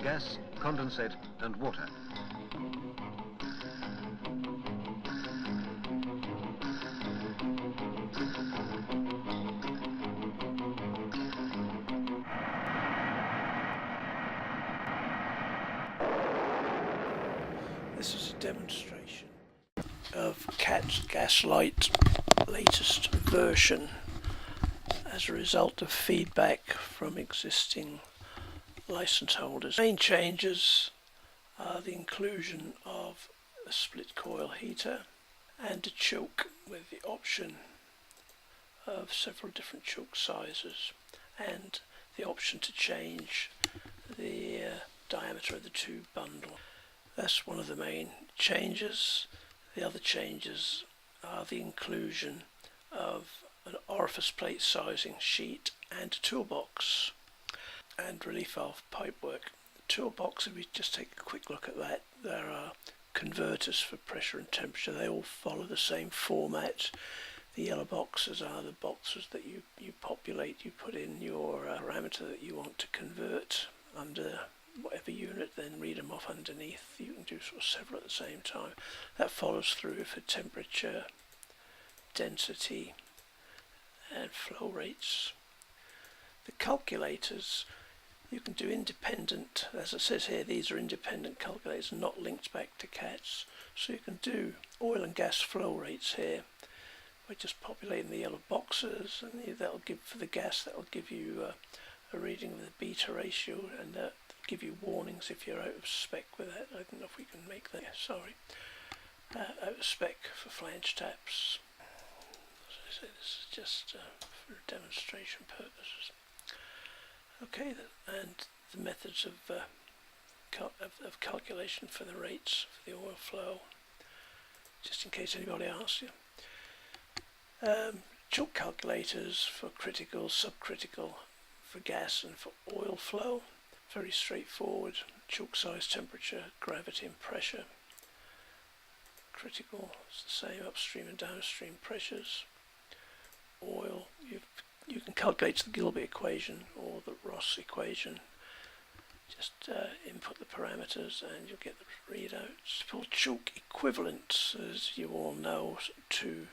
Gas, condensate and water. This is a demonstration of CAT's Gaslight latest version as a result of feedback from existing license holders. Main changes are the inclusion of a split coil heater and a choke with the option of several different choke sizes and the option to change the diameter of the tube bundle. That's one of the main changes. The other changes are the inclusion of an orifice plate sizing sheet and a toolbox and relief valve pipework. The toolbox, if we just take a quick look at that, there are converters for pressure and temperature. They all follow the same format. The yellow boxes are the boxes that you populate. You put in your parameter that you want to convert under whatever unit, then read them off underneath. You can do sort of several at the same time. That follows through for temperature, density and flow rates. The calculators, you can do independent, as it says here, these are independent calculators not linked back to CATs. So you can do oil and gas flow rates here by just populating the yellow boxes, and that'll give, for the gas, that'll give you a reading of the beta ratio, and give you warnings if you're out of spec with that. I don't know if we can make that. Sorry, out of spec for flange taps. As I say, this is just for demonstration purposes. Okay, and the methods of calculation for the rates for the oil flow, just in case anybody asks you. Choke calculators for critical, subcritical, for gas and for oil flow. Very straightforward. Choke size, temperature, gravity and pressure. Critical is the same, upstream and downstream pressures. Oil, you can calculate the Gilbert equation or the Ross equation. Just input the parameters and you'll get the readouts. For choke equivalents, as you all know, to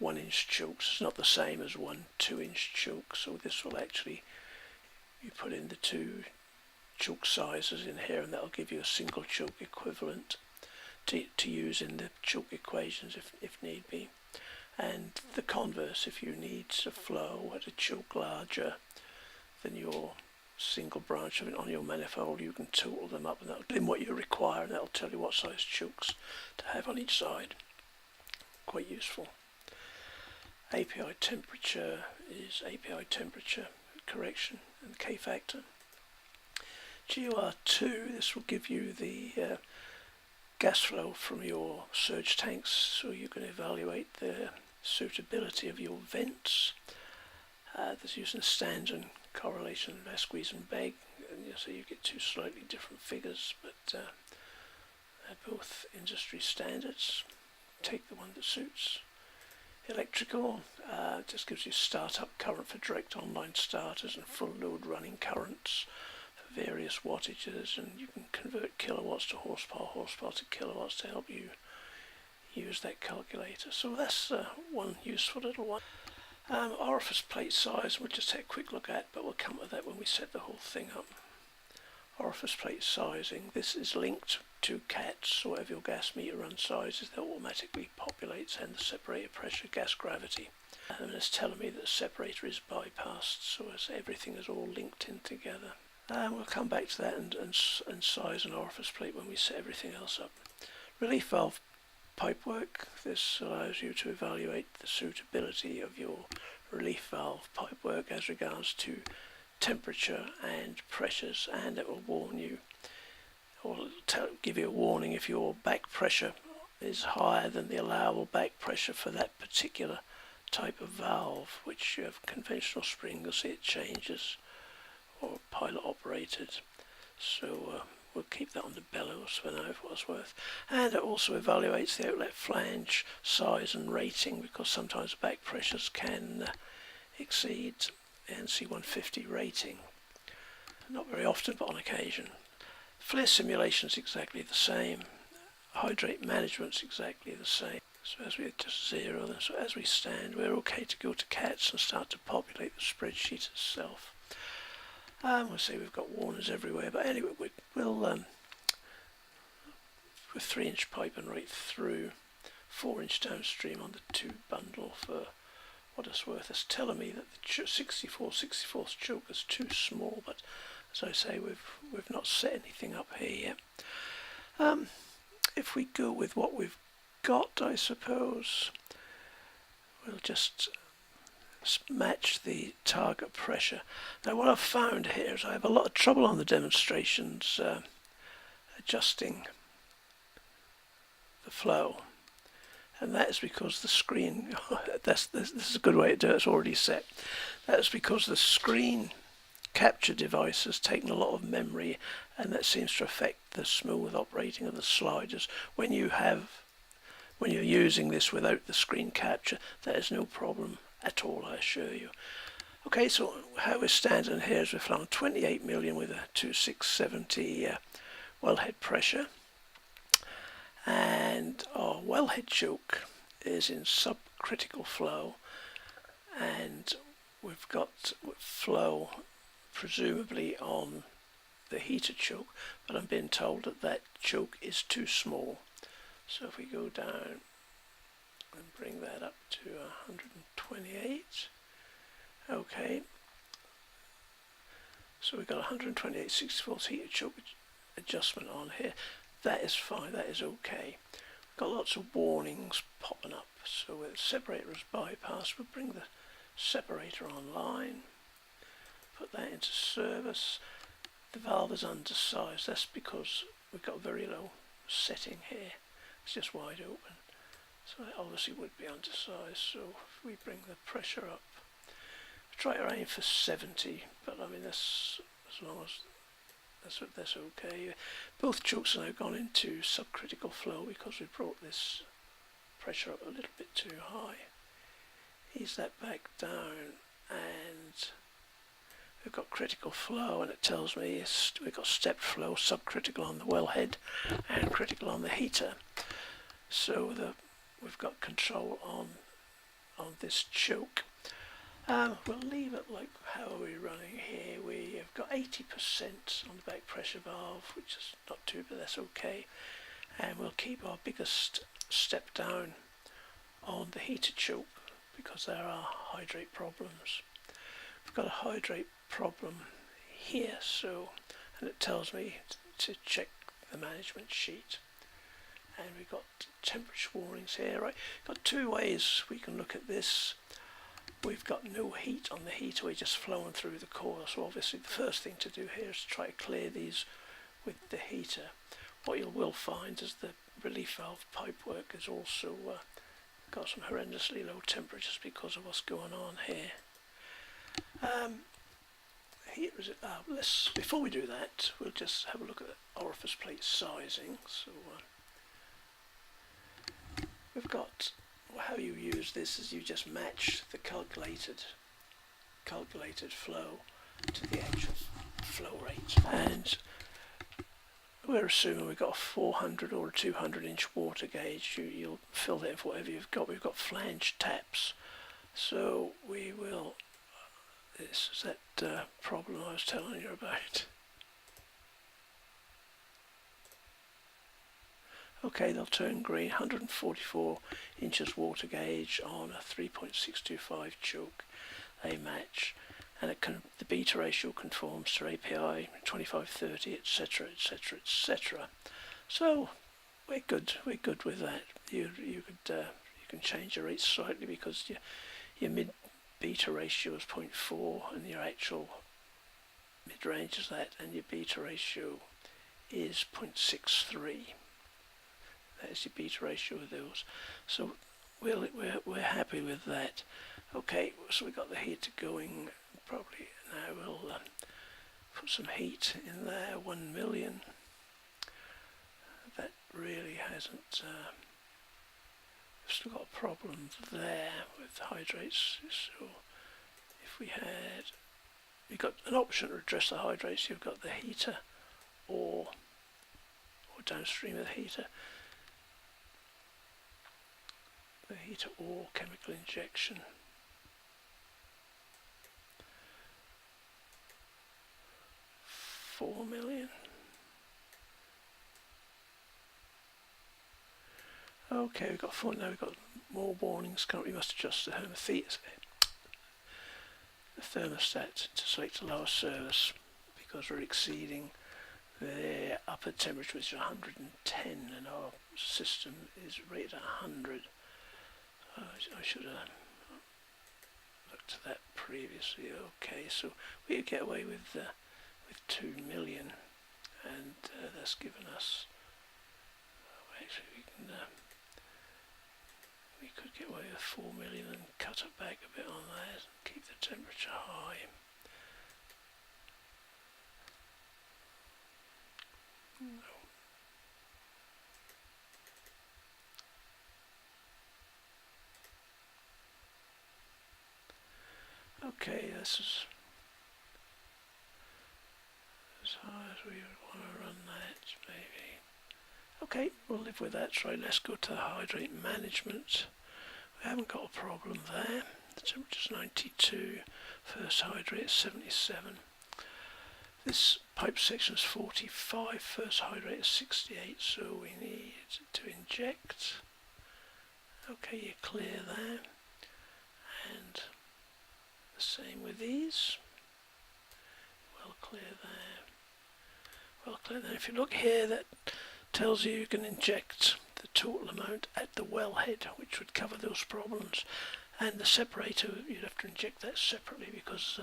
1-inch chokes. It's not the same as 1 2-inch choke, so this will actually, you put in the two choke sizes in here and that'll give you a single choke equivalent to use in the choke equations if need be. And the converse, if you need to flow at a choke larger than your single branch of it on your manifold, you can total them up and that'll give them what you require, and that'll tell you what size chokes to have on each side. Quite useful. API temperature is API temperature correction and K factor. GOR2, this will give you the gas flow from your surge tanks, so you can evaluate the suitability of your vents. This using standard correlation of squeeze and beg, and so you get two slightly different figures, but they're both industry standards. Take the one that suits. Electrical just gives you startup current for direct online starters and full load running currents for various wattages, and you can convert kilowatts to horsepower, horsepower to kilowatts to help you use that calculator. So that's one useful little one. Orifice plate size we'll just take a quick look at, but we'll come to that when we set the whole thing up. Orifice plate sizing, this is linked to CATs, so whatever your gas meter run sizes, that automatically populates, and the separator pressure, gas gravity. And it's telling me that the separator is bypassed, so as everything is all linked in together. We'll come back to that and size an orifice plate when we set everything else up. Relief valve pipework, this allows you to evaluate the suitability of your relief valve pipework as regards to temperature and pressures, and it will warn you, or give you a warning if your back pressure is higher than the allowable back pressure for that particular type of valve, which you have conventional spring, you'll see it changes, or pilot operated. So we'll keep that on the bellows for now for what it's worth. And it also evaluates the outlet flange size and rating, because sometimes the back pressures can exceed NC 150 rating. Not very often, but on occasion. Flare simulation is exactly the same. Hydrate management is exactly the same. So as we just zero them, so as we stand, we're okay to go to CATS and start to populate the spreadsheet itself. We'll see we've got warners everywhere, but anyway, we'll with 3-inch pipe and right through, 4-inch downstream on the 2 bundle for what it's worth. It's telling me that the 64/64 choke is too small, but as I say, we've not set anything up here yet. If we go with what we've got, I suppose we'll just match the target pressure. Now what I've found here is I have a lot of trouble on the demonstrations adjusting the flow, and that is because the screen this is a good way to do it, it's already set. That's because the screen capture device has taken a lot of memory, and that seems to affect the smooth operating of the sliders. When you're using this without the screen capture, that is no problem at all, I assure you. Okay, so how we're standing here is we're flying 28 million with a 2670 wellhead pressure, and our wellhead choke is in subcritical flow, and we've got flow presumably on the heater choke, but I'm being told that that choke is too small. So if we go down and bring that up to 128, okay, so we've got 128/64 heater choke adjustment on here. That is fine, that is okay. We've got lots of warnings popping up, so with the separator is bypassed, we'll bring the separator online, put that into service. The valve is undersized, that's because we've got a very low setting here. It's just wide open, so it obviously would be undersized. So if we bring the pressure up, try to aim for 70, but I mean that's as long as that's okay. Both chokes have now gone into subcritical flow because we brought this pressure up a little bit too high. Ease that back down, and we've got critical flow, and it tells me we've got stepped flow, subcritical on the wellhead and critical on the heater. So we've got control on this choke. We'll leave it like, how are we running here? We have got 80% on the back pressure valve, which is not too bad, that's okay. And we'll keep our biggest step down on the heater choke because there are hydrate problems. We've got a hydrate problem here, so, and it tells me to check the management sheet. And we've got temperature warnings here, right? Got 2 ways we can look at this. We've got no heat on the heater, we're just flowing through the core, so obviously the first thing to do here is to try to clear these with the heater. What you will find is the relief valve pipework is also got some horrendously low temperatures because of what's going on here. Before we do that, we'll just have a look at the orifice plate sizing. So we've got, how you use this is you just match the calculated flow to the actual flow rate, and we're assuming we've got a 400 or a 200 inch water gauge. You'll fill that in for whatever you've got. We've got flange taps, so we will, this is that problem I was telling you about. Okay, they'll turn green. 144 inches water gauge on a 3.625 choke. They match, and the beta ratio conforms to API 2530, etc., etc., etc. So we're good with that. You can change your rates slightly because your mid beta ratio is 0.4 and your actual mid range is that, and your beta ratio is 0.63. That is your beta ratio of those. So we're happy with that. Okay, so we've got the heater going. Probably now we'll put some heat in there. 1 million. really hasn't. We've still got a problem there with hydrates. So if we had, you've got an option to address the hydrates. You've got the heater or downstream of the heater. The heater or chemical injection. $4 million. Okay, we've got four now. We've got more warnings. We must adjust the thermostat to select a lower service because we're exceeding the upper temperature, which is 110, and our system is rated at 100. I should have looked at that previously. Okay, so we could get away with 2 million, and that's given us. Actually, we could get away with 4 million and cut it back a bit on that and keep the temperature high. No. Okay, this is as high as we would want to run that, maybe. Okay, we'll live with that. So let's go to the hydrate management. We haven't got a problem there. The temperature's 92, first hydrate is 77. This pipe section is 45, first hydrate is 68, so we need to inject. Okay, you're clear there. And the same with these. Well clear there. Well clear there. If you look here, that tells you can inject the total amount at the wellhead, which would cover those problems. And the separator, you'd have to inject that separately because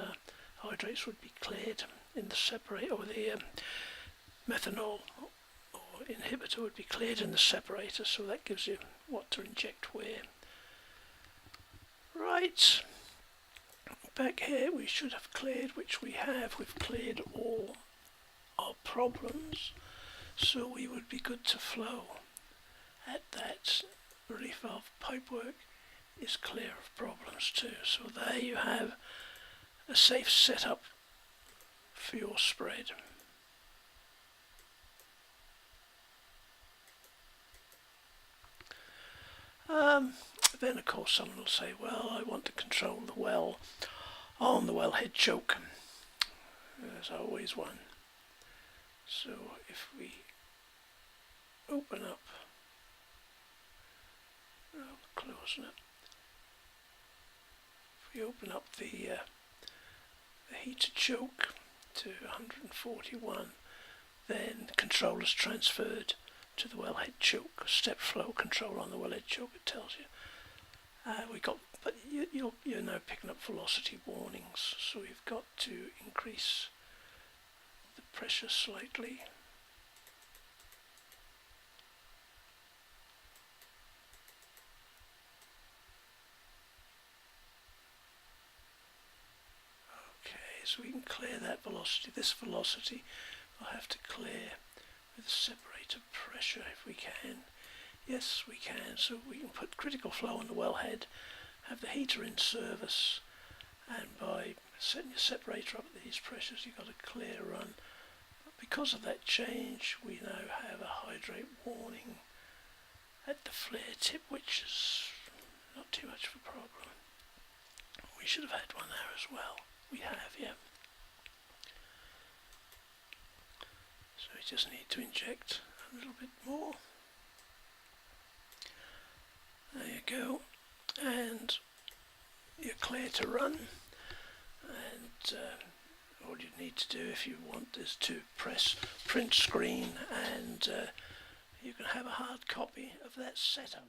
hydrates would be cleared in the separator, or the methanol or inhibitor would be cleared in the separator, so that gives you what to inject where. Right, back here we should have cleared, which we have. We've cleared all our problems, so we would be good to flow. At that, relief valve pipework is clear of problems too. So there you have a safe setup for your spread. Then of course someone will say, well, I want to control the well on the wellhead choke. There's always one. So if we open up, closing it. If we open up the heater choke to 141, then control is transferred to the wellhead choke. Step flow control on the wellhead choke, it tells you. But you're now picking up velocity warnings, so you've got to increase the pressure slightly. So we can clear that velocity. This velocity we'll have to clear with the separator pressure if we can. Yes, we can. So we can put critical flow on the wellhead, have the heater in service, and by setting your separator up at these pressures, you've got a clear run. But because of that change, we now have a hydrate warning at the flare tip, which is not too much of a problem. We should have had one there as well. We have, yeah. So we just need to inject a little bit more. There you go. And you're clear to run. And all you need to do if you want is to press print screen, and you can have a hard copy of that setup.